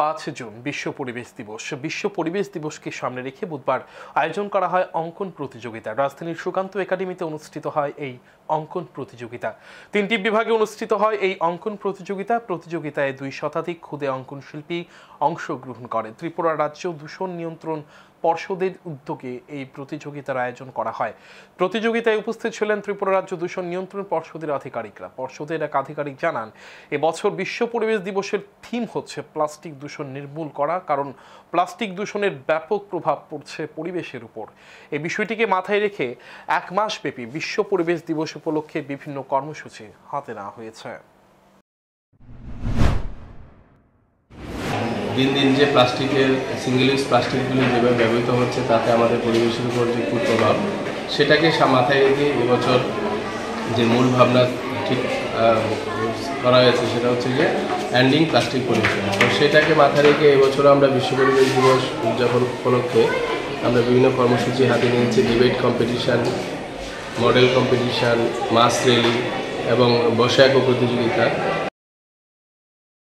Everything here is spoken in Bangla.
5 জুন বিশ্ব পরিবেশ দিবস। বিশ্ব পরিবেশ দিবসকে সামনে রেখে বুধবার আয়োজন করা হয় অঙ্কন প্রতিযোগিতা। রাজধানীর সুকান্ত একাডেমিতে অনুষ্ঠিত হয় এই অঙ্কন প্রতিযোগিতা। 3টি বিভাগে অনুষ্ঠিত হয় এই অঙ্কন প্রতিযোগিতায় 2 শতাধিক ক্ষুদে অঙ্কন শিল্পী অংশগ্রহণ করেন। ত্রিপুরা রাজ্য দূষণ নিয়ন্ত্রণ পর্ষদের উদ্যোগে এই প্রতিযোগিতার আয়োজন করা হয়। প্রতিযোগিতায় উপস্থিত ছিলেন ত্রিপুরা রাজ্য দূষণ নিয়ন্ত্রণ পর্ষদের আধিকারিকরা। পর্ষদের এক আধিকারিক জানান, এবছর বিশ্ব পরিবেশ দিবসের থিম হচ্ছে প্লাস্টিক দূষণ নির্মূল করা, কারণ প্লাস্টিক দূষণের ব্যাপক প্রভাব পড়ছে পরিবেশের উপর। এই বিষয়টিকে মাথায় রেখে 1 মাস ব্যাপী বিশ্ব পরিবেশ দিবস উপলক্ষে বিভিন্ন কর্মসূচি হাতে নেওয়া হয়েছে। দিন দিন যে প্লাস্টিকের সিঙ্গেল ইউজ প্লাস্টিকগুলি যেভাবে ব্যবহৃত হচ্ছে তাতে আমাদের পরিবেশের উপর যে কুপ্রভাব, সেটাকে মাথায় রেখে এবছর যে মূল ভাবনা ঠিক করা হয়েছে সেটা হচ্ছে যে এন্ডিং প্লাস্টিক পলিউশন। তো সেটাকে মাথায় রেখে এবছর আমরা বিশ্ব পরিবেশ দিবস উদযাপন উপলক্ষে আমরা বিভিন্ন কর্মসূচি হাতে নিয়েছি। ডিবেট কম্পিটিশান, মডেল কম্পিটিশান, মাস র্যালি এবং বৈশাখ প্রতিযোগিতা।